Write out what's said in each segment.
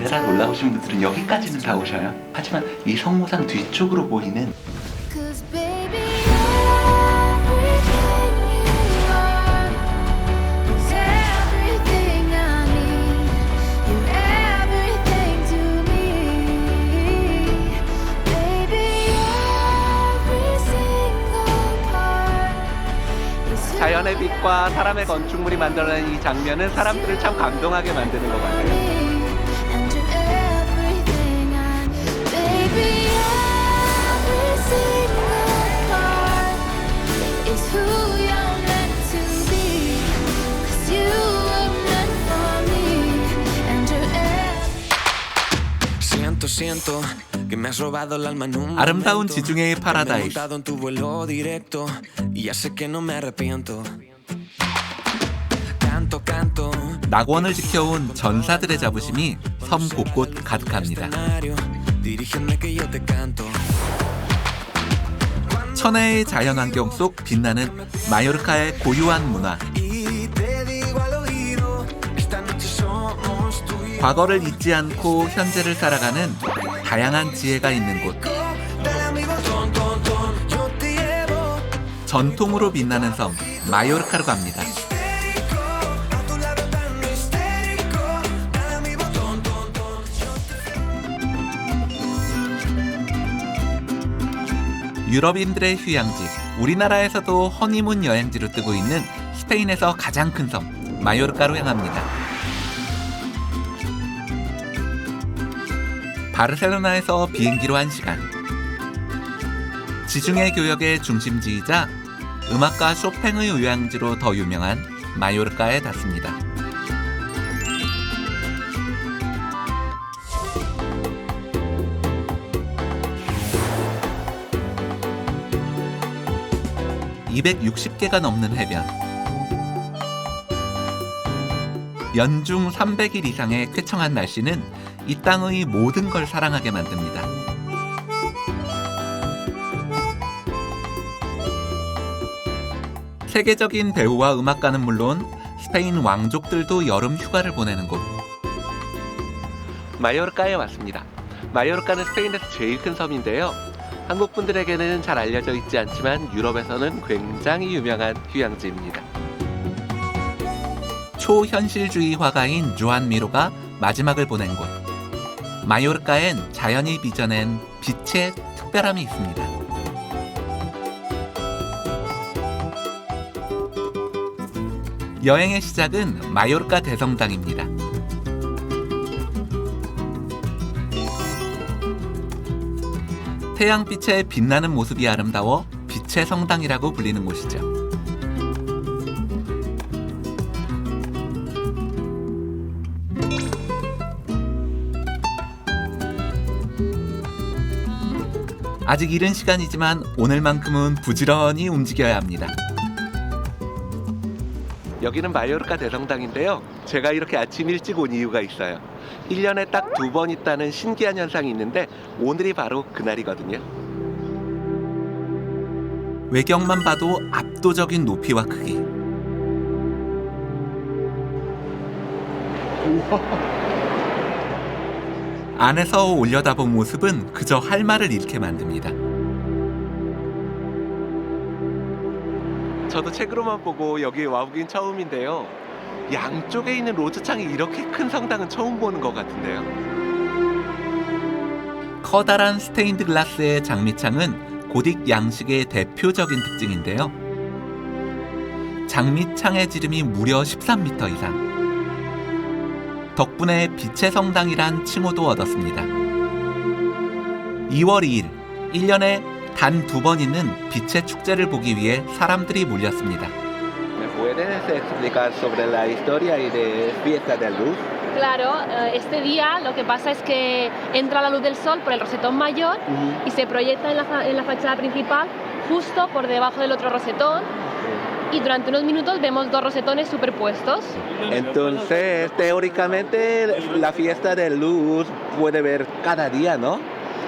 에메랄드 올라오신 분들은 여기까지는 다 오셔요. 하지만 이 성모상 뒤쪽으로 보이는 Cause baby, everything you are is everything I need. You're everything to me. Baby, every single part is who 자연의 빛과 사람의 건축물이 만들어낸 이 장면은 사람들을 참 감동하게 만드는 것 같아요. and you're everything I need. Baby, every single part is who you're meant to be. 'Cause you were meant for me, and you're Siento que me has robado el alma en un 아름다운 momento. 지중해의 Me he 파라다이스. montado en tu vuelo directo y ya sé que no me arrepiento. Canto 낙원을 지켜온 전사들의 자부심이 섬 곳곳 가득합니다. escenario, dirígeme que yo te canto. 천혜의 자연환경 속 빛나는 마요르카의 고유한 문화. Y te digo al oído, esta noche somos tú y yo. 과거를 잊지 않고 현재를 살아가는 다양한 지혜가 있는 곳. Dale amigo, ton, ton, ton, yo te llevo. 전통으로 빛나는 섬 마요르카로 갑니다. A tu lado tan histérico. Dale amigo, ton, ton, ton, yo te 유럽인들의 휴양지, 우리나라에서도 허니문 여행지로 뜨고 있는 스페인에서 가장 큰 섬 마요르카로 향합니다. 바르셀로나에서 비행기로 1시간. 지중해 교역의 중심지이자 음악가 쇼팽의 휴양지로 더 유명한 마요르카에 닿습니다. (260개가) 넘는 해변, 연중 300일 이상의 쾌청한 날씨는 이 땅의 모든 걸 사랑하게 만듭니다. 세계적인 배우와 음악가는 물론 스페인 왕족들도 여름 휴가를 보내는 곳. 마요르카에 왔습니다. 마요르카는 스페인에서 제일 큰 섬인데요. 한국 분들에게는 잘 알려져 있지 않지만 유럽에서는 굉장히 유명한 휴양지입니다. 초현실주의 화가인 주안 미로가 마지막을 보낸 곳. 마요르카엔 자연이 빚어낸 빛의 특별함이 있습니다. 여행의 시작은 마요르카 대성당입니다. 태양빛에 빛나는 모습이 아름다워 빛의 성당이라고 불리는 곳이죠. 아직 이른 시간이지만 오늘만큼은 부지런히 움직여야 합니다. 여기는 마요르카 대성당인데요. 제가 이렇게 아침 일찍 온 이유가 있어요. 1년에 딱 2번 있다는 신기한 현상이 있는데 오늘이 바로 그날이거든요. 외경만 봐도 압도적인 높이와 크기. 안에서 올려다본 모습은 그저 할 말을 잃게 만듭니다. 저도 책으로만 보고 여기에 와보긴 처음인데요. 양쪽에 있는 로즈창이 이렇게 큰 성당은 처음 보는 것 같은데요. 커다란 스테인드 글라스의 장미창은 고딕 양식의 대표적인 특징인데요. 장미창의 지름이 무려 13m 이상. 덕분에 빛의 성당이란 칭호도 얻었습니다. 2월 2일, 1년에 단 2번 있는 빛의 축제를 보기 위해 사람들이 몰렸습니다. ¿Me puedes explicar sobre la historia y de Fiesta de Luz? Claro, este día lo que pasa es que entra la luz del sol por el rosetón mayor y se proyecta en la fachada principal justo por debajo del otro rosetón y durante unos minutos vemos dos rosetones superpuestos. Entonces, teóricamente, la Fiesta de Luz puede ver cada día, ¿no?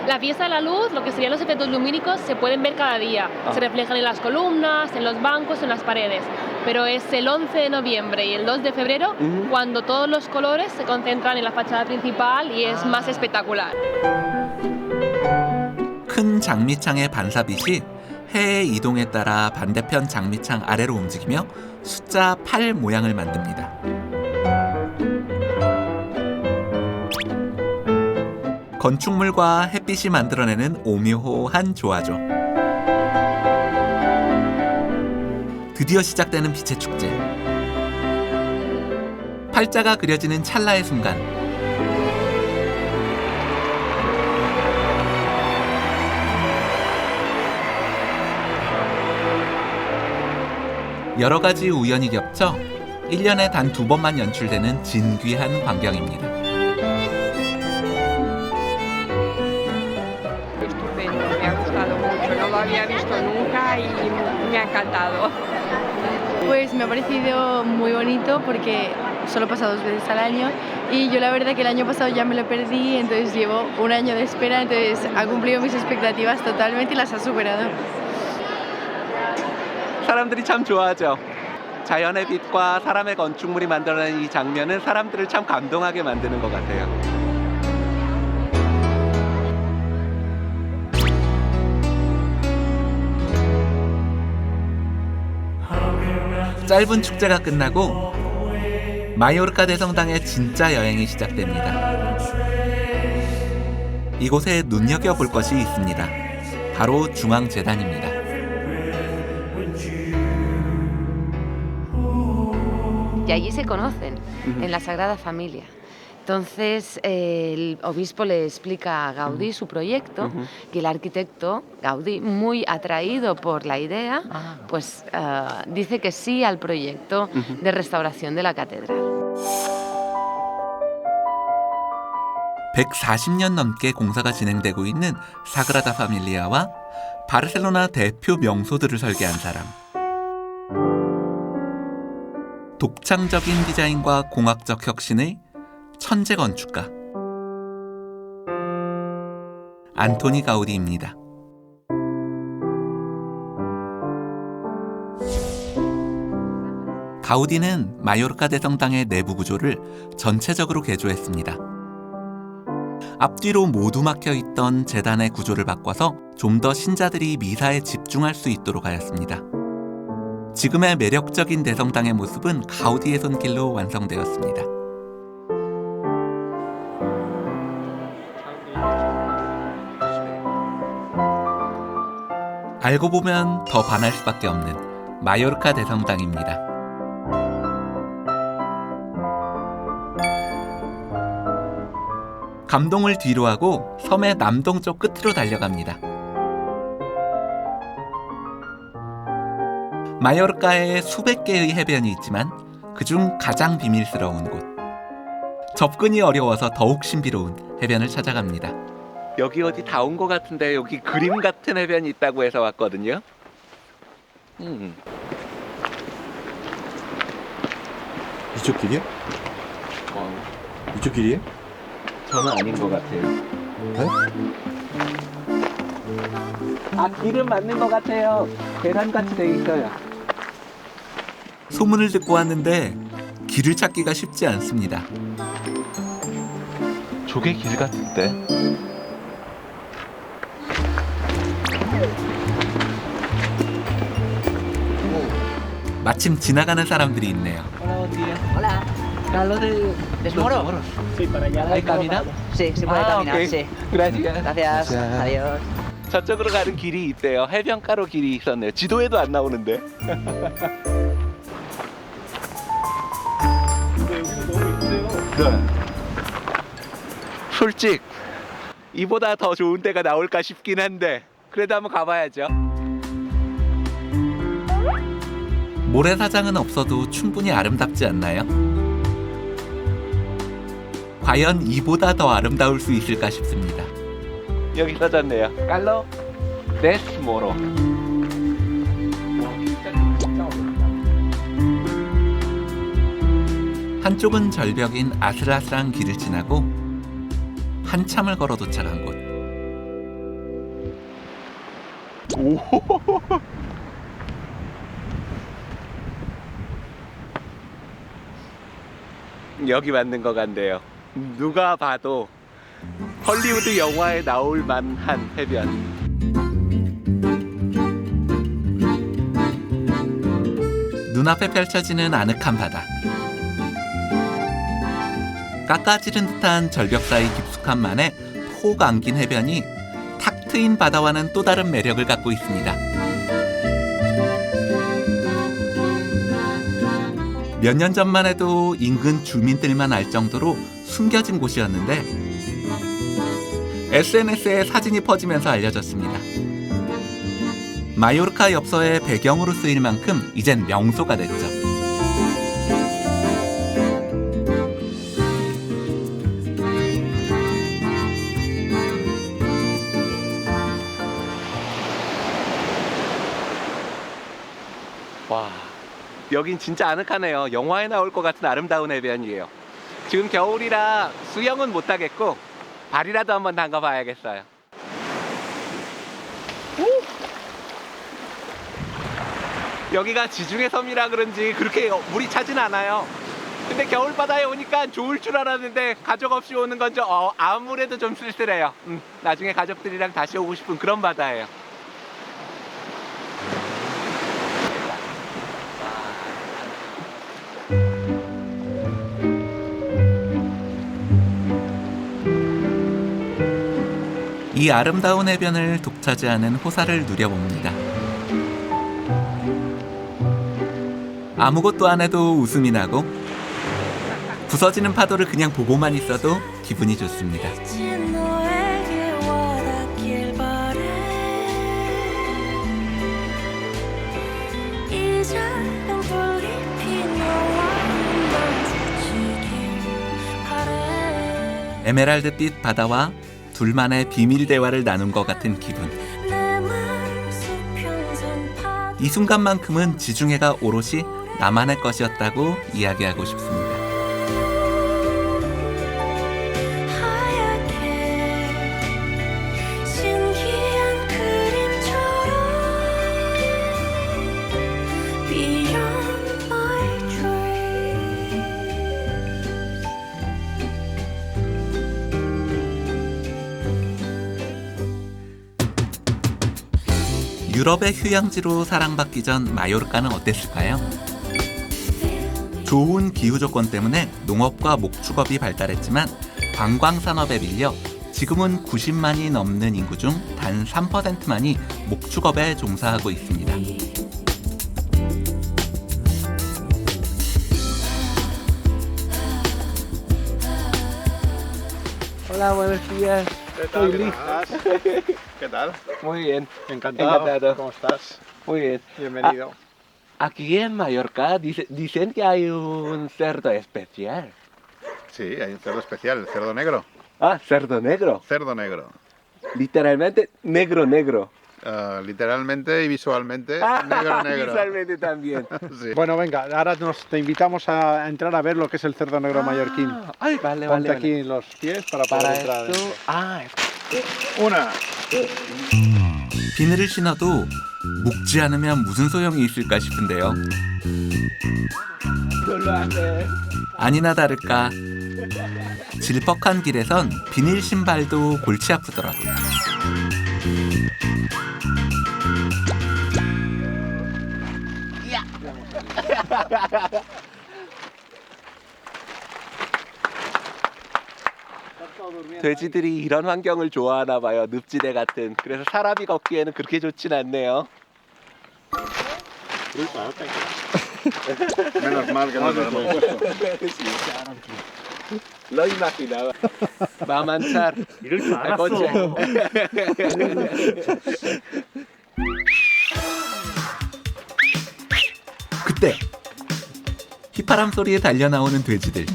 La fiesta de la luz, lo que serían los efectos lumínicos, se pueden ver cada día. Se reflejan en las columnas, en los bancos, en las paredes. Pero es el 11 de noviembre y el 2 de febrero cuando todos los colores se concentran en la fachada principal y es más espectacular. 큰 장미창의 반사빛이 해의 이동에 따라 반대편 장미창 아래로 움직이며 숫자 8 모양을 만듭니다. 건축물과 햇빛이 만들어내는 오묘한 조화죠. 드디어 시작되는 빛의 축제. 팔자가 그려지는 찰나의 순간, 여러 가지 우연이 겹쳐 1년에 단 2번만 연출되는 진귀한 광경입니다. Estupendo, me ha gustado mucho, no lo había visto nunca y me ha encantado. Pues me ha parecido muy bonito porque solo pasa 2 veces al año y yo la verdad que el año pasado ya me lo perdí, entonces llevo un año de espera, entonces ha cumplido mis expectativas totalmente y las ha superado. 사람들이 참 좋아하죠. 자연의 빛과 사람의 건축물이 만들어낸 이 장면은 사람들을 참 감동하게 만드는 것 같아요. 짧은 축제가 끝나고 마요르카 대성당의 진짜 여행이 시작됩니다. 이곳에 눈여겨볼 것이 있습니다. 바로 중앙재단입니다. Y allí se conocen, en la Sagrada Familia. Entonces el obispo le explica a Gaudí su proyecto y el arquitecto Gaudí, muy atraído por la idea, pues dice que sí al proyecto de restauración de la catedral. 140년 넘게 공사가 진행되고 있는 사그라다 파밀리아와 바르셀로나 대표 명소들을 설계한 사람. 독창적인 디자인과 공학적 혁신의 천재 건축가 안토니 가우디입니다. 가우디는 마요르카 대성당의 내부 구조를 전체적으로 개조했습니다. 앞뒤로 모두 막혀 있던 재단의 구조를 바꿔서 좀 더 신자들이 미사에 집중할 수 있도록 하였습니다. 지금의 매력적인 대성당의 모습은 가우디의 손길로 완성되었습니다. 알고 보면 더 반할 수밖에 없는 마요르카 대성당입니다. 감동을 뒤로하고 섬의 남동쪽 끝으로 달려갑니다. 마요르카에 수백 개의 해변이 있지만 그중 가장 비밀스러운 곳, 접근이 어려워서 더욱 신비로운 해변을 찾아갑니다. 여기 어디 다 온 것 같은데 여기 그림 같은 해변이 있다고 해서 왔거든요. 이쪽 길이야? 이쪽 길이야? 저는 아닌 것 같아요. 네? 아, 길은 맞는 것 같아요. 계단같이 돼 있어요. 소문을 듣고 왔는데 길을 찾기가 쉽지 않습니다. 저게 길 같은데. 마침 지나가는 사람들이 있네요. Hola. Carlos ¿Es moro? Sí, para allá. ¿Hay camina? Sí, se puede caminar, 오케이. sí. Gracias. Gracias. Adiós. 저쪽으로 가는 길이 있대요. 해변가로 길이 있었네요. 지도에도 안 나오는데. 네. 솔직 이보다 더 좋은 데가 나올까 싶긴 한데 그래도 한번 가봐야죠. 모래사장은 없어도 충분히 아름답지 않나요? 과연 이보다 더 아름다울 수 있을까 싶습니다. 여기 써졌네요. 깔로 데스 모로. 한쪽은 절벽인 아슬아슬한 길을 지나고 한참을 걸어 도착한 곳. 오. 여기 맞는 것 같네요. 누가 봐도 헐리우드 영화에 나올 만한 해변. 눈앞에 펼쳐지는 아늑한 바다. 깎아지른 듯한 절벽 사이 깊숙한 만에 폭 안긴 해변이 탁 트인 바다와는 또 다른 매력을 갖고 있습니다. 몇 년 전만 해도 인근 주민들만 알 정도로 숨겨진 곳이었는데 SNS에 사진이 퍼지면서 알려졌습니다. 마요르카 엽서의 배경으로 쓰일 만큼 이젠 명소가 됐죠. 와, 여긴 진짜 아늑하네요. 영화에 나올 것 같은 아름다운 해변이에요. 지금 겨울이라 수영은 못하겠고 발이라도 한번 담가봐야겠어요. 여기가 지중해 섬이라 그런지 그렇게 물이 차진 않아요. 근데 겨울바다에 오니까 좋을 줄 알았는데 가족 없이 오는 건 좀 아무래도 좀 쓸쓸해요. 나중에 가족들이랑 다시 오고 싶은 그런 바다예요. 이 아름다운 해변을 독차지하는 호사를 누려봅니다. 아무것도 안 해도 웃음이 나고 부서지는 파도를 그냥 보고만 있어도 기분이 좋습니다. 너에게 와닿길 바래. 이 작은 불이 피어와 마주치길 바래. 에메랄드빛 바다와 둘만의 비밀 대화를 나눈 것 같은 기분. 내 맘속 평생 파도 이 순간만큼은 지중해가 오롯이 나만의 것이었다고 이야기하고 싶습니다. 하얗게 신기한 그림처럼 Beyond my dreams. 유럽의 휴양지로 사랑받기 전 마요르카는 어땠을까요? 좋은 기후 조건 때문에 농업과 목축업이 발달했지만 관광 산업에 밀려 지금은 90만이 넘는 인구 중 단 3%만이 목축업에 종사하고 있습니다. Hola, buenos días. Soy Luis. ¿Qué tal? Muy bien. Encantado. Encantado. ¿Cómo estás? Muy bien. Bienvenido. Aquí en Mallorca dicen que hay un cerdo especial. Sí, hay un cerdo especial, el cerdo negro. Ah, cerdo negro. Cerdo negro. Literalmente negro, negro. Literalmente y visualmente, negro, negro. Visualmente también. Sí. Bueno, venga, ahora te invitamos a entrar a ver lo que es el cerdo negro mallorquín. Ay, vale, Ponte vale. aquí los pies para poder Para entrar. esto. dentro. Ah, Una. 비늘을 신어도 묶지 않으면 무슨 소용이 있을까 싶은데요. 아니나 다를까 질퍽한 길에선 비닐 신발도 골치 아프더라고요. 돼지들이 이런 환경을 좋아하나 봐요. 늪지대 같은. 그래서 사람이 걷기에는 그렇게 좋진 않네요. Menos mal que no lo hemos puesto. Lo imaginaba. Va a manchar el coche. 그때 휘파람 소리에 달려 나오는 돼지들.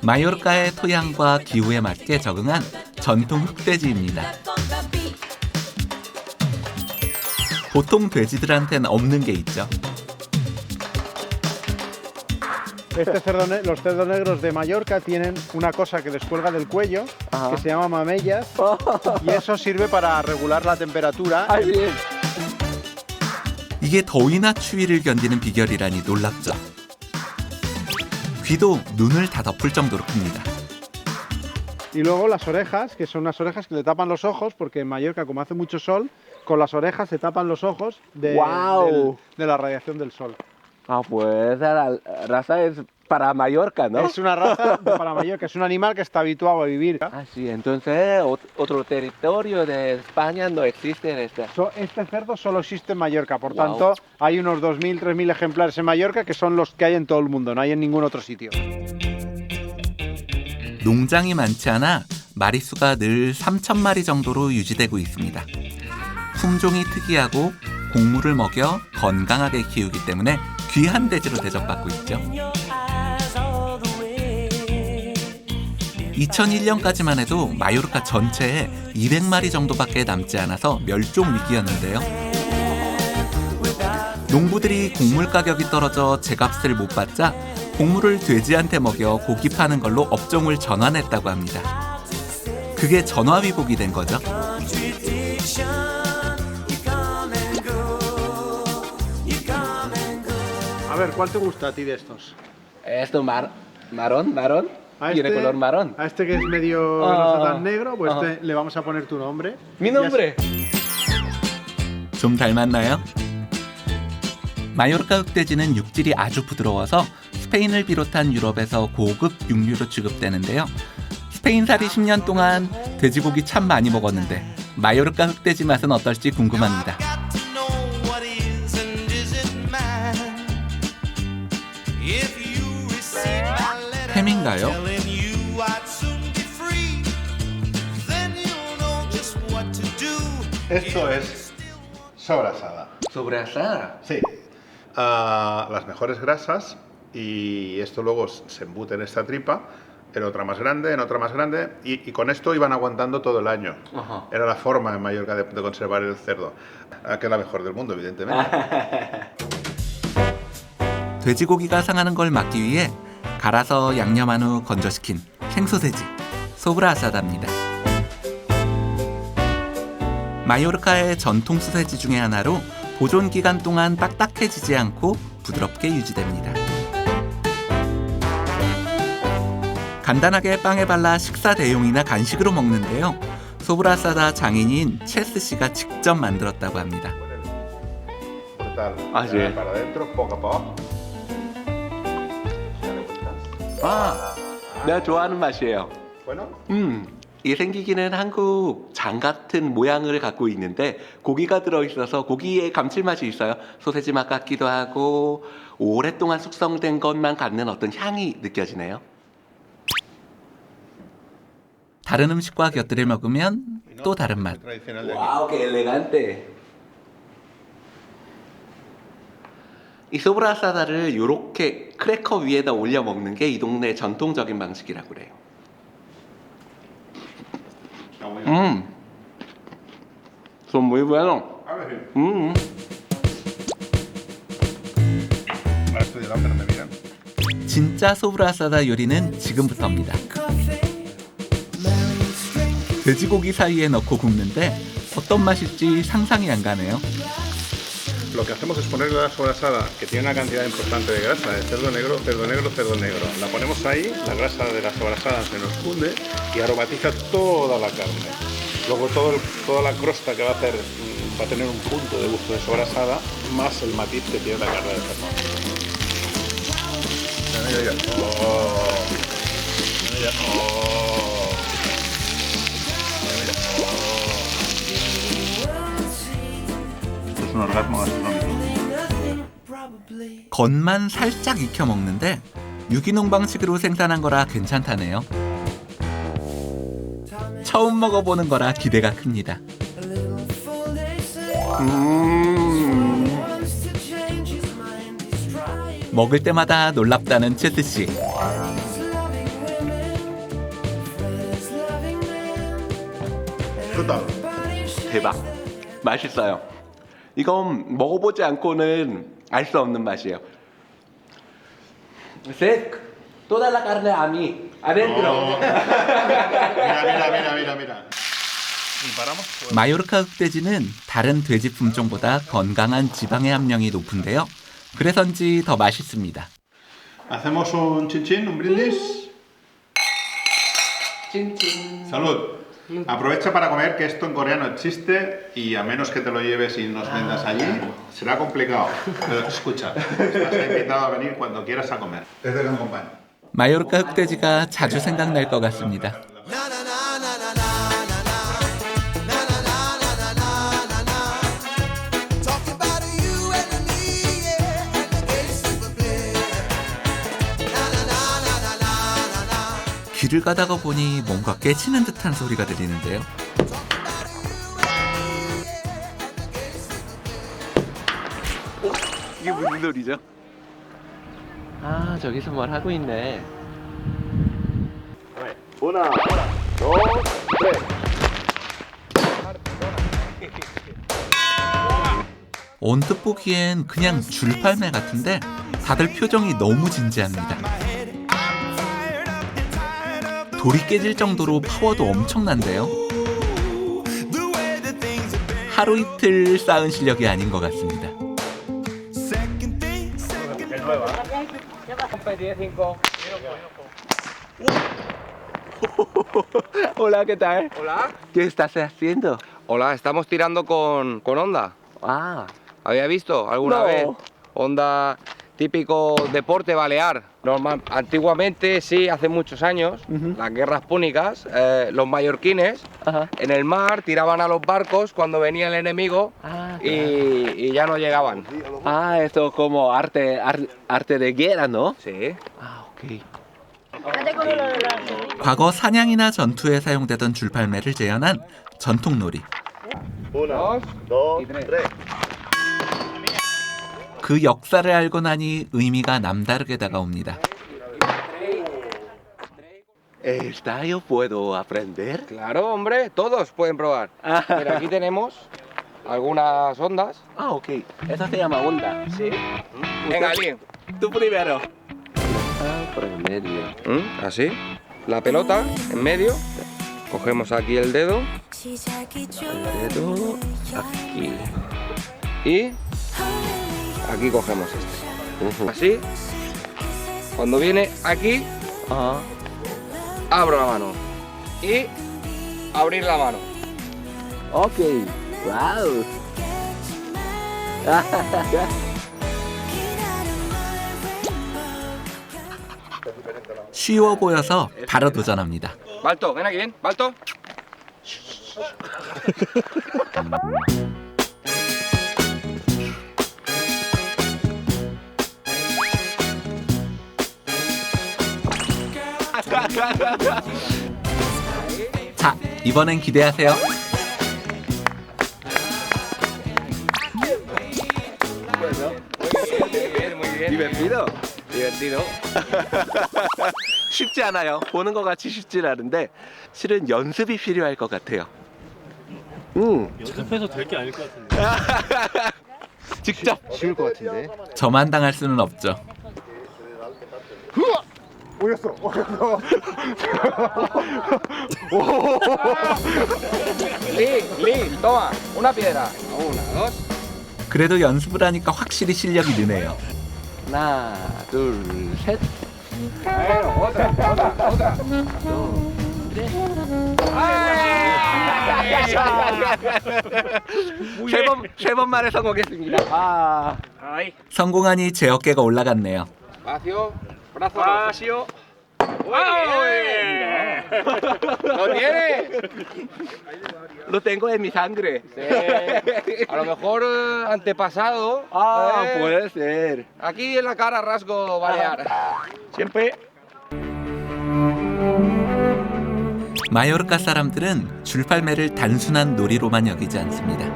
마요르카의 토양과 기후에 맞게 적응한 전통 흑돼지입니다. 보통 돼지들한텐 없는 게 있죠. Los cerdos negros de Mallorca tienen una cosa que les cuelga del cuello, que se llama mamellas, y eso sirve para regular la temperatura. 이게 더위나 추위를 견디는 비결이라니 놀랍죠. 귀도 눈을 다 덮을 정도로 큽니다. Y luego las orejas, que son unas orejas que le tapan los ojos, porque en Mallorca, como hace mucho sol, con las orejas se tapan los ojos de la radiación del sol. Ah, pues la raza es para Mallorca, ¿no? Es una raza para Mallorca, es un animal que está habituado a vivir. Ah, sí, entonces otro territorio de España no existe este. Este cerdo solo existe en Mallorca, por tanto hay unos 2.000, 3.000 ejemplares en Mallorca que son los que hay en todo el mundo, no hay en ningún otro sitio. 농장이 많지 않아 마리수가 늘 3,000마리 정도로 유지되고 있습니다. 품종이 특이하고 곡물을 먹여 건강하게 키우기 때문에 귀한 돼지로 대접받고 있죠. 2001년까지만 해도 마요르카 전체에 200마리 정도밖에 남지 않아서 멸종 위기였는데요. 농부들이 곡물 가격이 떨어져 제값을 못 받자 곡물을 돼지한테 먹여 고기 파는 걸로 업종을 전환했다고 합니다. 그게 전화위복이 된 거죠. A ver, ¿cuál te gusta a ti de estos? Esto marrón. Tiene color marrón. A este que es medio no está tan negro, pues le vamos a poner tu nombre. Mi nombre. 좀 닮았나요? 마요르카 흑돼지는 육질이 아주 부드러워서 스페인을 비롯한 유럽에서 고급 육류로 취급되는데요. 스페인살이 10년 동안 돼지고기 참 많이 먹었는데 마요르카 흑돼지 맛은 어떨지 궁금합니다. 햄인가요? Esto es sobrasada. ¿Sobrasada? Sí. Las mejores grasas y esto luego se embute en esta tripa, en otra más grande, y con esto iban aguantando todo el año. Era la forma en Mallorca de conservar el cerdo, que es la mejor del mundo, evidentemente. 돼지고기가 상하는 걸 막기 위해 갈아서 양념한 후 건조시킨 생소돼지 소브라사다입니다. 마요르카의 전통 소세지 중에 하나로 보존 기간 동안 딱딱해지지 않고 부드럽게 유지됩니다. 간단하게 빵에 발라 식사 대용이나 간식으로 먹는데요. 소브라사다 장인인 체스 씨가 직접 만들었다고 합니다. Ah, sí. Para adentro, poco a poco. 아, 내가 좋아하는 맛이에요. Bueno. 이게 생기기는 한국 장 같은 모양을 갖고 있는데 고기가 들어있어서 고기의 감칠맛이 있어요. 소세지 맛 같기도 하고 오랫동안 숙성된 것만 갖는 어떤 향이 느껴지네요. 다른 음식과 곁들여 먹으면 또 다른 맛. 와우, qué elegante. 이 소브라사다를 이렇게 크래커 위에다 올려 먹는 게 이 동네 전통적인 방식이라고 그래요. Son muy buenos. 진짜 소브라사다 요리는 지금부터입니다. 돼지고기 사이에 넣고 굽는데 어떤 맛일지 상상이 안 가네요. Lo que hacemos es ponerle la sobrasada, que tiene una cantidad importante de grasa, de cerdo negro. La ponemos ahí, la grasa de la sobrasada se nos funde y aromatiza toda la carne. Luego toda la crosta que va a hacer va a tener un punto de gusto de sobrasada, más el matiz que tiene la carne de cerdo. Es un orgasmo gastronómico. 겉만 살짝 익혀 먹는데 유기농 방식으로 생산한 거라 괜찮다네요. 처음 먹어보는 거라 기대가 큽니다. 먹을 때마다 놀랍다는 체스 씨. 대박. 맛있어요. 이건 먹어보지 않고는 알 수 없는 맛이에요. Sec. Toda la carne a mí. Adentro. mira. Y paramos. 마요르카 흑돼지는 다른 돼지 품종보다 건강한 지방의 함량이 높은데요. 그래서인지 더 맛있습니다. Hacemos un chin, un brindis. Chin chin. Salud. Aprovecha para comer, que esto en coreano existe y a menos que te lo lleves y nos vendas allí, será complicado. Pero escucha, estás invitado a venir cuando quieras a comer. Desde Gran Compañía. 마요르카 흑돼지가 자주 생각날 것 같습니다. 길을 가다가 보니 뭔가 깨치는 듯한 소리가 들리는데요. 이게 무슨 소리죠? 아, 저기서 뭘 하고 있네. 언뜻 보기엔 그냥 줄팔매 같은데 다들 표정이 너무 진지합니다. 돌이 깨질 정도로 파워도 엄청난데요. 하루 이틀 쌓은 실력이 아닌 것 같습니다. Hola, ¿qué tal? Hola. ¿Qué estás haciendo? Hola, estamos tirando con Honda. Ah, ¿Había visto alguna No. vez? Honda, típico deporte balear. Normal, antiguamente, sí, hace muchos años, las guerras púnicas, los mallorquines en el mar tiraban a los barcos cuando venía el enemigo y ya no llegaban. ah, esto como arte de guerra, ¿no? Sí. Ah, ok. 과거 사냥이나 전투에 사용되던 줄팔매를 재현한 전통놀이. 그 역사를 알고 나니 의미가 남다르게 다가옵니다. ¿Esta yo puedo aprender? Claro, hombre, todos pueden probar. Mira, aquí tenemos algunas ondas. Ah, ok. Esa se llama onda. Sí. Venga, Ali. Tú primero. Ah, por el medio. Así. La pelota en medio. Cogemos aquí el dedo. El dedo aquí. Y aquí cogemos este. Así. Cuando viene aquí, abro la mano. Y abrir la mano. Ok. Wow. 쉬워 보여서 바로 도전합니다. Balto, ven aquí, ven. Balto. 자, 이번엔 기대하세요. Muy bien. Divertido. Divertido. 쉽지 않아요. 보는 것 같이 쉽진 않은데 실은 연습이 필요할 것 같아요. 연습해서 될 게 아닐 것 같은데. 직접. 쉬울 것 같은데. 저만 당할 수는 없죠. Lee, toma. Una piedra. Una, dos. 그래도 연습을 하니까 확실히 실력이 느네요. 하나, 둘, 셋. Otra. 세 번 만에 성공했습니다. 아. 성공하니 제 어깨가 올라갔네요. Espacio. Brazo. Espacio. Muy bien. ¿Lo tienes? Lo tengo en mi sangre. Sí. A lo mejor antepasado. puede ser. Aquí en la cara rasgo balear. Siempre. 마요르카 사람들은 줄팔매를 단순한 놀이로만 여기지 않습니다.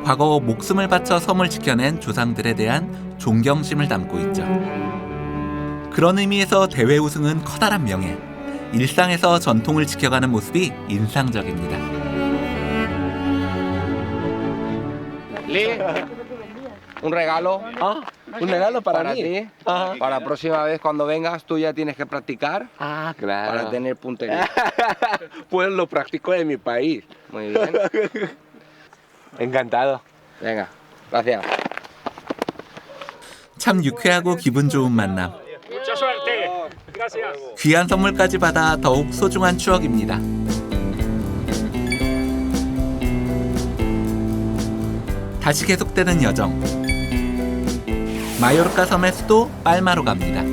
과거 목숨을 바쳐 섬을 지켜낸 조상들에 대한 존경심을 담고 있죠. 그런 의미에서 대회 우승은 커다란 명예, 일상에서 전통을 지켜가는 모습이 인상적입니다. Lee, un regalo. Un regalo para mí. ti. Ajá. Para la próxima vez cuando vengas tú ya tienes que practicar Ah, claro. para tener puntería. Pues lo practico en mi país. Muy bien. Encantado. Venga, gracias. 참 유쾌하고 기분 좋은 만남. Mucha suerte. Gracias. 귀한 선물까지 받아 더욱 소중한 추억입니다. 다시 계속되는 여정. 마요르카 섬의 수도 빨마로 갑니다.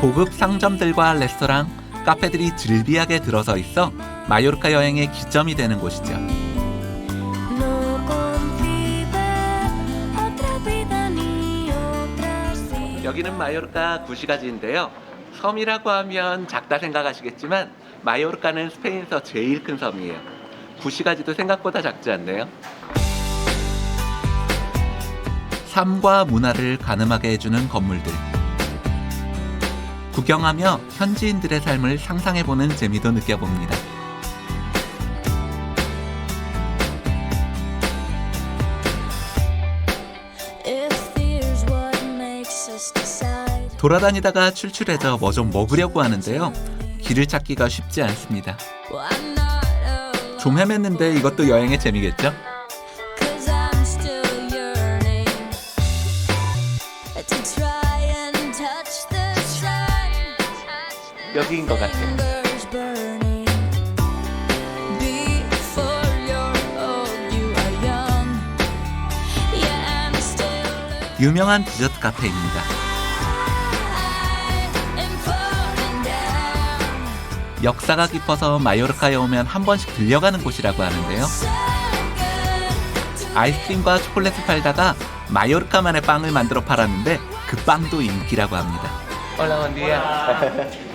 고급 상점들과 레스토랑, 카페들이 즐비하게 들어서 있어 마요르카 여행의 기점이 되는 곳이죠. 여기는 마요르카 구시가지인데요. 섬이라고 하면 작다 생각하시겠지만 마요르카는 스페인에서 제일 큰 섬이에요. 구시가지도 생각보다 작지 않네요. 삶과 문화를 가늠하게 해주는 건물들. 구경하며 현지인들의 삶을 상상해보는 재미도 느껴봅니다. 돌아다니다가 출출해져 뭐 좀 먹으려고 하는데요. 길을 찾기가 쉽지 않습니다. 좀 헤맸는데 이것도 여행의 재미겠죠? 여기인 것 같아요. 유명한 디저트 카페입니다. 역사가 깊어서 마요르카에 오면 한 번씩 들려가는 곳이라고 하는데요. 아이스크림과 초콜릿을 팔다가 마요르카만의 빵을 만들어 팔았는데 그 빵도 인기라고 합니다. Hola, buen día.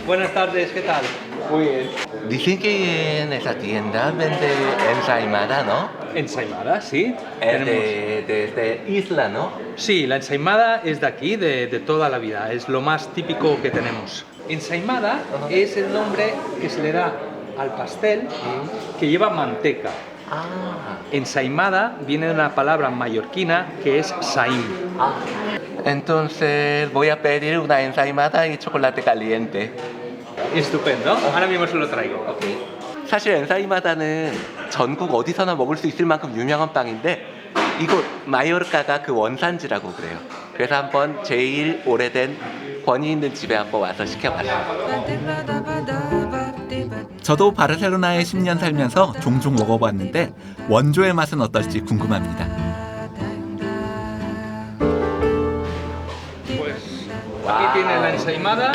Buenas tardes, ¿qué tal? Muy bien. Dicen que en esa tienda vende ensaimada, ¿no? Ensaimada, sí. Es de isla, ¿no? Sí, la ensaimada es de aquí, de toda la vida. Es lo más típico que tenemos. Ensaimada es el nombre que se le da al pastel que lleva manteca. Ensaimada viene de una palabra mallorquina que es saim. Entonces voy a pedir una ensaimada y chocolate caliente. Estupendo. Ahora mismo se lo traigo. 사실 엔사이마다는 전국 어디서나 먹을 수 있을 만큼 유명한 빵인데 이곳 마요르카가 그 원산지라고 그래요. 그래서 한번 제일 오래된 권위 있는 집에 한번 와서 시켜봤어요. 저도 바르셀로나에 10년 살면서 종종 먹어봤는데 원조의 맛은 어떨지 궁금합니다. Aquí tiene la ensaimada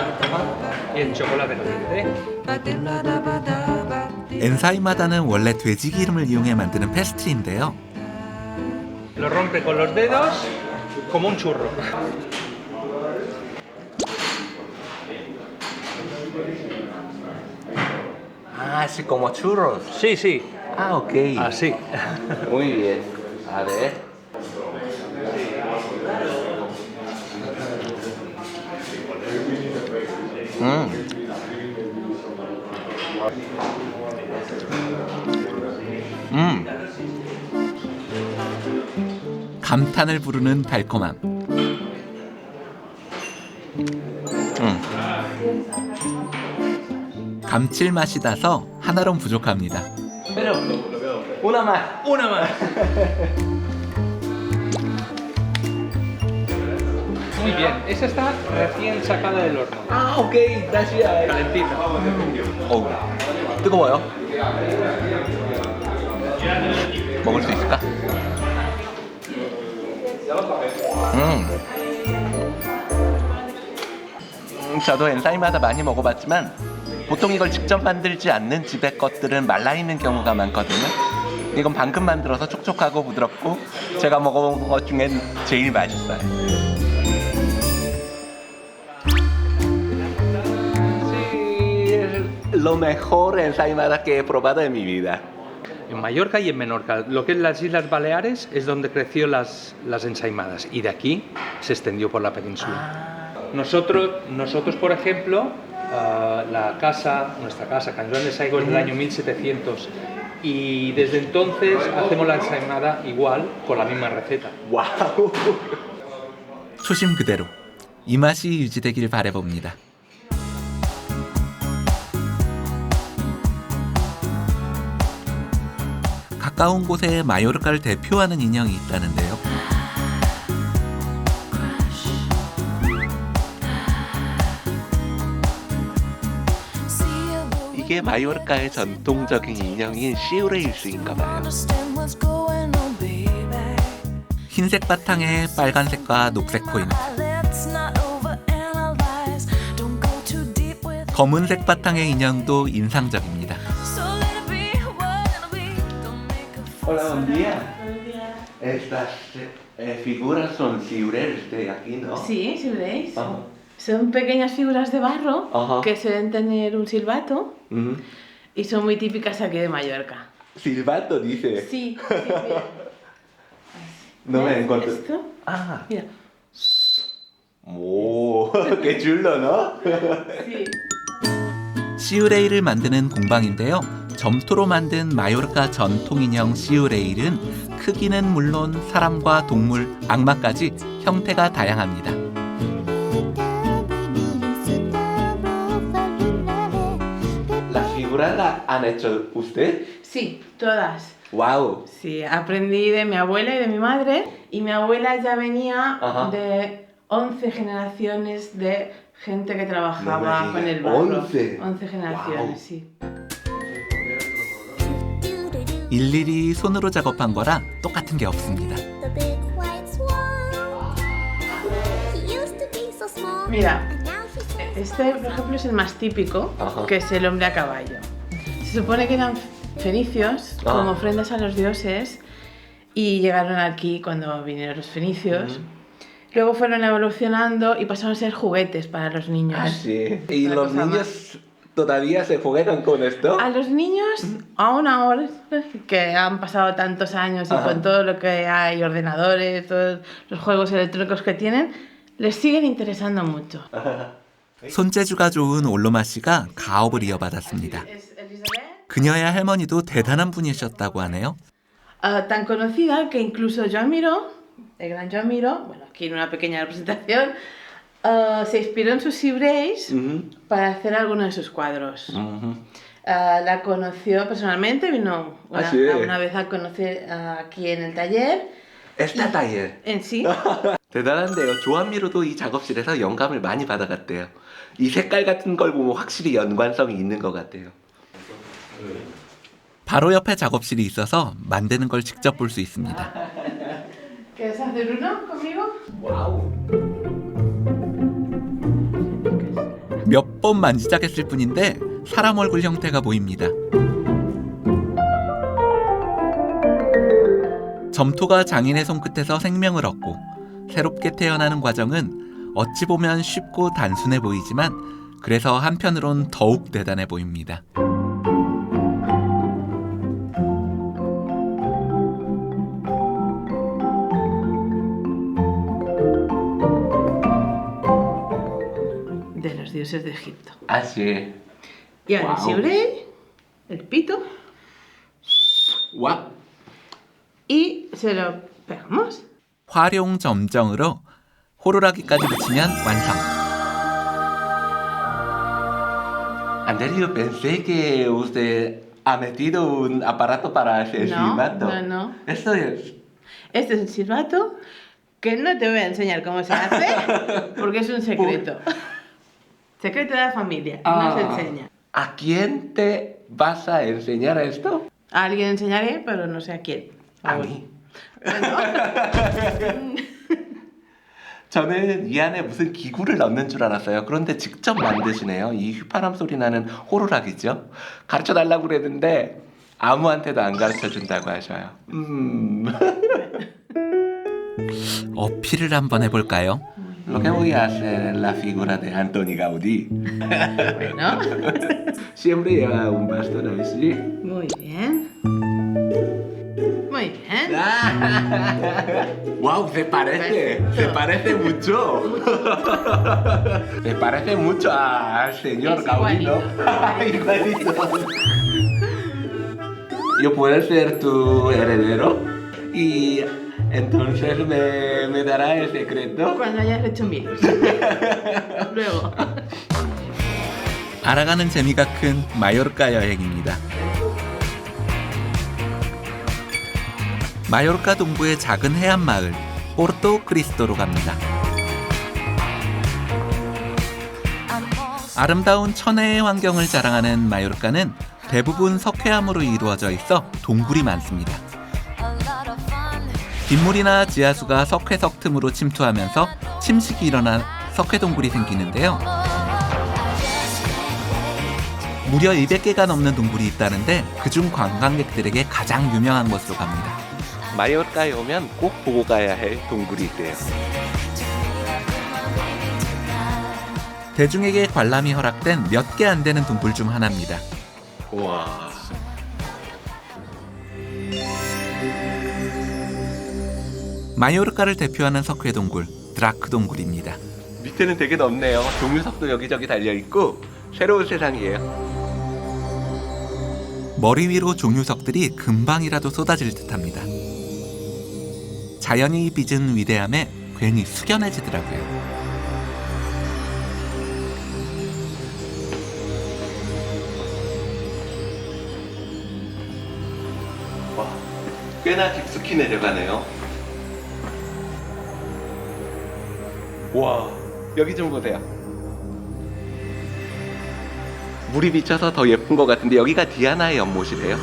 y el chocolate caliente. 엔사이마다는 원래 돼지 기름을 이용해 만드는 페스트리인데요. Lo rompe con los dedos como un churro. Ah, así como churros. Sí, sí. Ah, ok. Así. Muy bien. A ver. 감탄을 부르는 달콤함. 감칠맛이 나서 하나론 부족합니다. Pero, una más. Una más. Muy bien, esa está recién sacada del horno. Ah, ok, gracias. Calentita. 어우, 뜨거워요. 먹을 수 있을까? 저도 엔사이마다 많이 먹어봤지만 보통 이걸 직접 만들지 않는 집의 것들은 말라있는 경우가 많거든요. 이건 방금 만들어서 촉촉하고 부드럽고 제가 먹어본 것 중엔 제일 맛있어요. Lo mejor ensaimada que he probado en mi vida. En Mallorca y en Menorca, lo que es las Islas Baleares es donde creció las ensaimadas y de aquí se extendió por la península. Nosotros por ejemplo, nuestra casa, Can Joan de Saigo es del año 1700 Y desde entonces hacemos la ensaimada igual, con la misma receta. 와우. 초심 그대로 이 맛이 유지되길 바라봅니다. 가까운 곳에 마요르카를 대표하는 인형이 있다는데요. 이게 마요르카의 전통적인 인형인 시우레이스인가 봐요. 흰색 바탕에 빨간색과 녹색 포인트, 검은색 바탕의 인형도 인상적입니다. Hola, buen día. Estas figuras son ciureles de aquí, ¿no? Sí, ciureles. Son pequeñas figuras de barro que suelen tener un silbato y son muy típicas aquí de Mallorca. Silbato, dice. Sí, mira. No me encuentro. ¿Esto? Ah. Mira. 오, qué chulo, ¿no? Sí. 시우레일을 만드는 공방인데요. 점토로 만든 마요르카 전통 인형 시우레일은 크기는 물론 사람과 동물, 악마까지 형태가 다양합니다. ¿Las figuras las han hecho usted? Sí, todas. Wow. Sí, aprendí de mi abuela y de mi madre. Y mi abuela ya venía de 11 generaciones de gente que trabajaba con el barro. 11 generaciones, wow. Sí. 일일이 손으로 작업한 거라 똑같은 게 없습니다. Mira, este por ejemplo es el más típico, que es el hombre a caballo. Se supone que eran fenicios como ofrendas a los dioses y llegaron aquí cuando vinieron los fenicios. Luego fueron evolucionando y pasaron a ser juguetes para los niños. Ah, sí. ¿Y los niños todavía se juegan con esto? A los niños, aún ahora, que han pasado tantos años y con todo lo que hay, ordenadores, todos los juegos electrónicos que tienen, les siguen interesando mucho. 손재주가 좋은 올로마 씨가 가업을 이어받았습니다. 그녀의 할머니도 대단한 분이셨다고 하네요. Tan conocida que incluso Joan Miró, el gran Joan Miró, bueno, aquí en una pequeña representación, se inspiró en sus ciureis para hacer algunos de sus cuadros. La conoció personalmente, vino una vez a conocer aquí en el taller. Esta taller. En sí. 대단한데요. 조한미로도 이 작업실에서 영감을 많이 받아갔대요. 이 색깔 같은 걸 보면 확실히 연관성이 있는 것 같아요. 바로 옆에 작업실이 있어서 만드는 걸 직접 볼 수 있습니다. ¿Quieres hacer uno conmigo? 와우. 몇 번 만지작했을 뿐인데 사람 얼굴 형태가 보입니다. 점토가 장인의 손끝에서 생명을 얻고 새롭게 태어나는 과정은 어찌 보면 쉽고 단순해 보이지만 그래서 한편으론 더욱 대단해 보입니다. De los dioses de Egipto. Ah, sí. Y ahora el ciurel, el pito. 와. Y se lo pegamos. 활용 점정으로 호루라기까지 붙이면 완성. Andrea, pensé que usted ha metido un aparato para hacer silbato. No. Esto es. Este es el silbato, que no te voy a enseñar cómo se hace, porque es un secreto. Secreto de la familia, no se enseña. ¿A quién te vas a enseñar esto? A alguien enseñaré, pero no sé a quién. A mí. 저는 이 안에 무슨 기구를 넣는 줄 알았어요. 그런데 직접 만드시네요. 이 휘파람 소리 나는 호루라기죠. 가르쳐 달라고 그랬는데 아무한테도 안 가르쳐 준다고 하셔요. 어필을 한번 해볼까요? Lo que voy a hacer es la figura de Antoni Gaudí. Bueno. Siempre lleva un bastón así. Muy bien. Muy bien. ¡Wow! Se parece. Se parece mucho. Se parece mucho al señor Gaudí, ¿no? Igualito. yo puedo ser tu heredero y entonces me dará el secreto. Cuando hayas hecho mil. Luego. 알아가는 재미가 큰 마요르카 여행입니다. 마요르카 동부의 작은 해안 마을 포르토 크리스토로 갑니다. 아름다운 천혜의 환경을 자랑하는 마요르카는 대부분 석회암으로 이루어져 있어 동굴이 많습니다. 빗물이나 지하수가 석회석 틈으로 침투하면서 침식이 일어나 석회 동굴이 생기는데요. 무려 200개가 넘는 동굴이 있다는데 그중 관광객들에게 가장 유명한 곳으로 갑니다. 마요르카에 오면 꼭 보고 가야 할 동굴이 있대요. 대중에게 관람이 허락된 몇 개 안 되는 동굴 중 하나입니다. 와. 마요르카를 대표하는 석회 동굴 드라크 동굴입니다. 밑에는 되게 넓네요. 종유석도 여기저기 달려있고 새로운 세상이에요. 머리 위로 종유석들이 금방이라도 쏟아질 듯합니다. 자연이 빚은 위대함에 괜히 숙연해지더라고요. 와, 꽤나 깊숙이 내려가네요. 와, 여기 좀 보세요. 물이 비쳐서 더 예쁜 것 같은데 여기가 디아나의 연못이래요.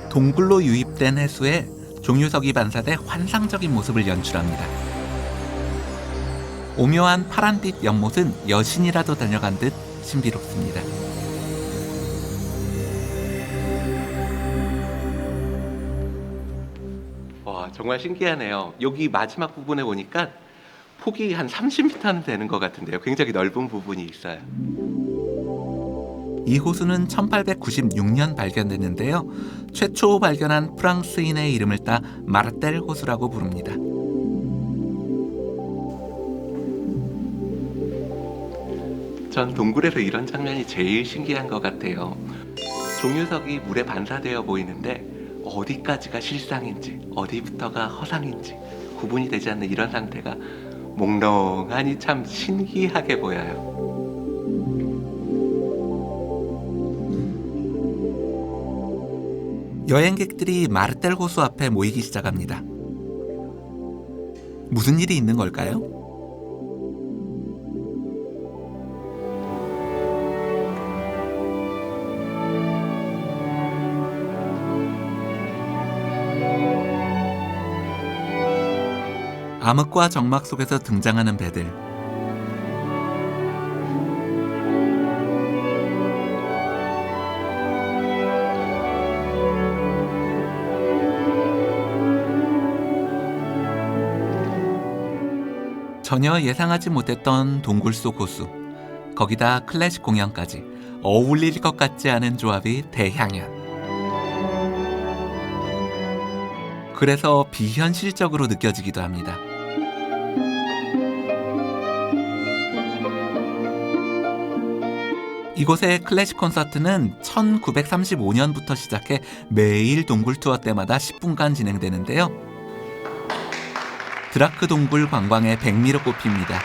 동굴로 유입된 해수에 종유석이 반사돼 환상적인 모습을 연출합니다. 오묘한 파란빛 연못은 여신이라도 다녀간 듯 신비롭습니다. 와, 정말 신기하네요. 여기 마지막 부분에 보니까 폭이 한 30m는 되는 것 같은데요. 굉장히 넓은 부분이 있어요. 이 호수는 1896년 발견됐는데요. 최초 발견한 프랑스인의 이름을 따 마르텔 호수라고 부릅니다. 전 동굴에서 이런 장면이 제일 신기한 것 같아요. 종유석이 물에 반사되어 보이는데 어디까지가 실상인지 어디부터가 허상인지 구분이 되지 않는 이런 상태가 몽롱하니 참 신기하게 보여요. 여행객들이 마르텔 호수 앞에 모이기 시작합니다. 무슨 일이 있는 걸까요? 암흑과 정막 속에서 등장하는 배들. 전혀 예상하지 못했던 동굴 속 호수, 거기다 클래식 공연까지 어울릴 것 같지 않은 조합이 대향연. 그래서 비현실적으로 느껴지기도 합니다. 이곳의 클래식 콘서트는 1935년부터 시작해 매일 동굴 투어 때마다 10분간 진행되는데요. 드라크 동굴 관광의 백미로 꼽힙니다.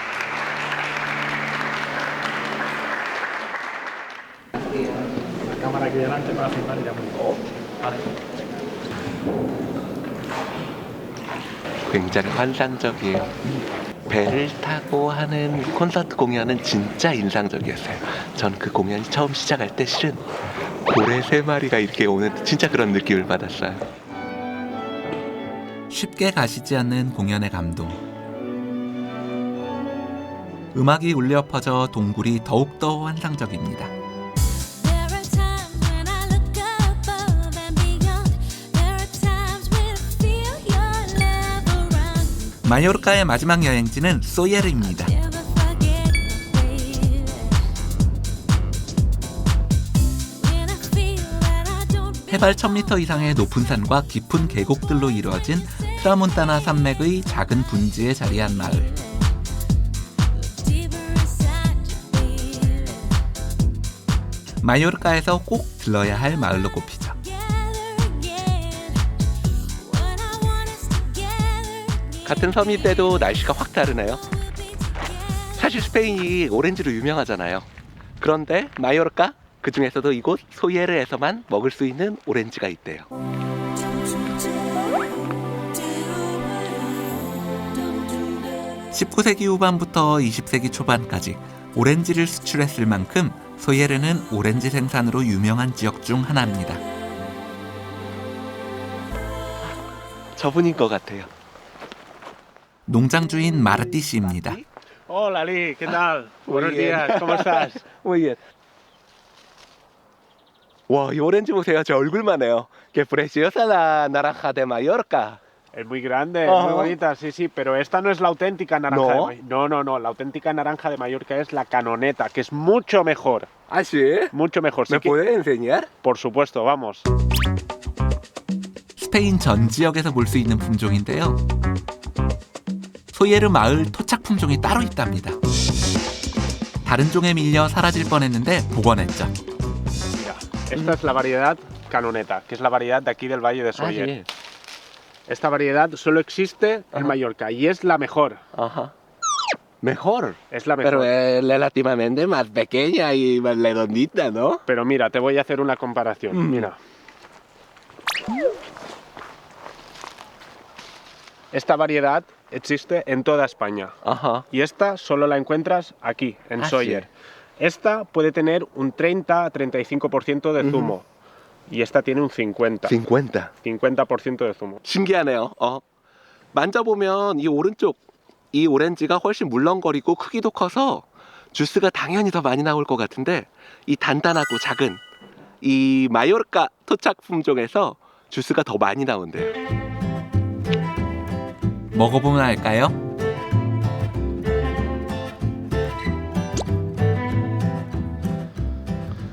굉장히 환상적이에요. 배를 타고 하는 콘서트 공연은 진짜 인상적이었어요. 전 그 공연이 처음 시작할 때 실은 고래 3마리가 이렇게 오는 진짜 그런 느낌을 받았어요. 쉽게 가시지 않는 공연의 감동. 음악이 울려 퍼져 동굴이 더욱더 환상적입니다. 마요르카의 마지막 여행지는 소예르입니다. 해발 1000m 이상의 높은 산과 깊은 계곡들로 이루어진 트라몬타나 산맥의 작은 분지에 자리한 마을. 마요르카에서 꼭 들러야 할 마을로 꼽히죠. 같은 섬인데도 날씨가 확 다르네요. 사실 스페인이 오렌지로 유명하잖아요. 그런데 마요르카, 그 중에서도 이곳 소예르에서만 먹을 수 있는 오렌지가 있대요. 19세기 후반부터 20세기 초반까지 오렌지를 수출했을 만큼 소예르는 오렌지 생산으로 유명한 지역 중 하나입니다. 저분인 것 같아요. 농장 주인 마르티 씨입니다. Hola, Ali, ¿qué tal? Muy Buenos bien. días, ¿cómo estás? Muy bien. 와, 이 오렌지 보세요. 제 얼굴만 해요. Que preciosa la naranja de Mallorca. Es muy grande, Ajá. muy bonita, sí, sí, pero esta no es la auténtica naranja ¿No? de Mallorca. No, no, no, la auténtica naranja de Mallorca es la canoneta, que es mucho mejor. ¿Ah, sí? Mucho mejor. ¿Me puede enseñar? Por supuesto, vamos. 스페인 전 지역에서 볼 수 있는 품종인데요. 소예르 마을 토착 품종이 따로 있답니다. 다른 종에 밀려 사라질 뻔했는데 복원했죠. Mira, esta es la variedad canoneta, que es la variedad de aquí del Valle de Sóller. sí. Esta variedad solo existe en Mallorca y es la mejor. Ajá. Mejor. Es la mejor. Pero es relativamente más pequeña y más redondita, ¿no? Pero mira, te voy a hacer una comparación. Mira. Esta variedad existe en toda España. Ajá. Y esta solo la encuentras aquí, en Ah, Sóller. sí. Esta puede tener un 30-35% de zumo. Y esta tiene un 50%. 50% de zumo. 신기하네요. 만져보면 이 오른쪽 이 오렌지가 훨씬 물렁거리고 크기도 커서 주스가 당연히 더 많이 나올 것 같은데 이 단단하고 작은 이 마요르카 토착 품종에서 주스가 더 많이 나온대요. 먹어보면 알까요?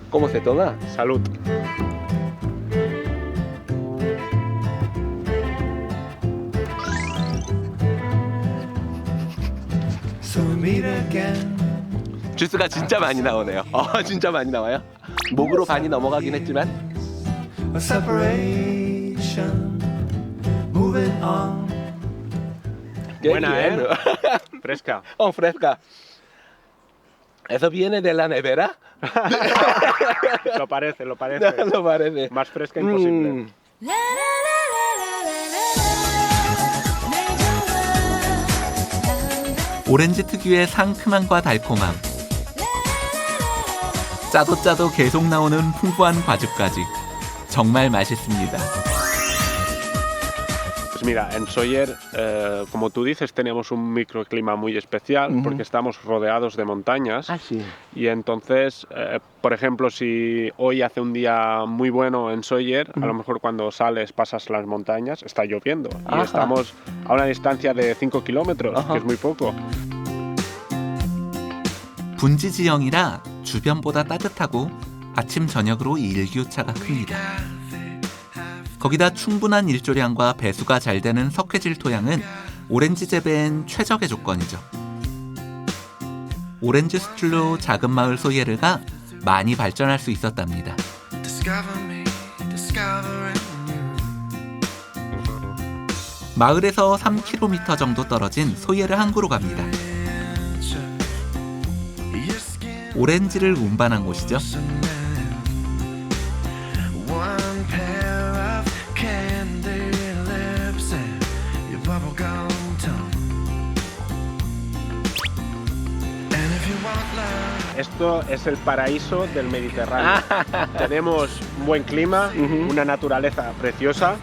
¿Cómo se toma? Salud. So we meet again. 주스가 진짜 많이 나오네요. 진짜 많이 나와요. 목으로 반이 넘어가긴 했지만 A separation. Moving on. Buena, bien. ¿eh? Fresca. Fresca. ¿Eso viene de la nevera? Lo parece, lo parece. Lo parece. Más fresca imposible. 오렌지 특유의 상큼함과 달콤함, 짜도 짜도 계속 나오는 풍부한 과즙까지 정말 맛있습니다. Pues mira, en Sóller, como tú dices, tenemos un microclima muy especial porque estamos rodeados de montañas. sí. Y entonces, por ejemplo, si hoy hace un día muy bueno en Sóller, a lo mejor cuando sales, pasas las montañas, está lloviendo. Y Ajá. estamos a una distancia de 5 kilómetros, Ajá. que es muy poco. 분지 지형이라 주변보다 따뜻하고 아침 저녁으로 일교차가 큽니다. 거기다 충분한 일조량과 배수가 잘 되는 석회질 토양은 오렌지 재배엔 최적의 조건이죠. 오렌지 수출로 작은 마을 소예르가 많이 발전할 수 있었답니다. Discover me, discovering you. 마을에서 3km 정도 떨어진 소예르 항구로 갑니다. 오렌지를 운반한 곳이죠. One pair of candy lips and your bubblegum tongue. And if you want love, Esto es el paraíso del Mediterráneo. Tenemos un buen clima, una naturaleza preciosa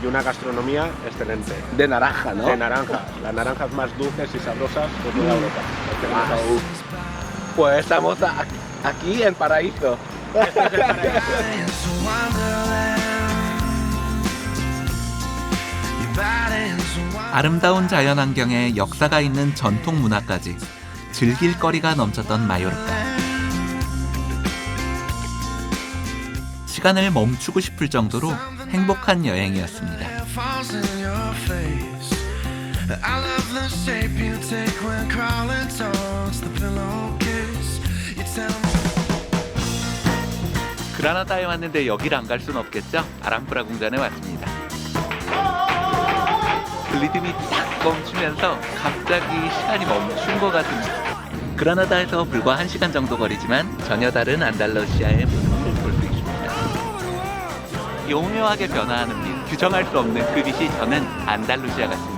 y una gastronomía excelente. De naranja, ¿no? De naranja. Las naranjas más dulces y sabrosas de toda Europa. Wow. Pues estamos aquí en Paraíso. it's a wonderland. Your body's a wonderland. 아름다운 자연환경에 역사가 있는 전통 문화까지 즐길 거리가 넘쳤던 마요르카. 시간을 멈추고 싶을 정도로 행복한 여행이었습니다. Falls in your face. I love the shape you take when crawling towards the pillowcase. You tell me 그라나다에 왔는데 여기를 안 갈 순 없겠죠? 아람브라 궁전에 왔습니다. 리듬이 딱 멈추면서 갑자기 시간이 멈춘 것 같습니다. 그라나다에서 불과 1시간 정도 거리지만 전혀 다른 안달러시아의 모습을 볼 수 있습니다. 오묘하게 변화하는 빛, 규정할 수 없는 그 빛이 저는 안달루시아 같습니다.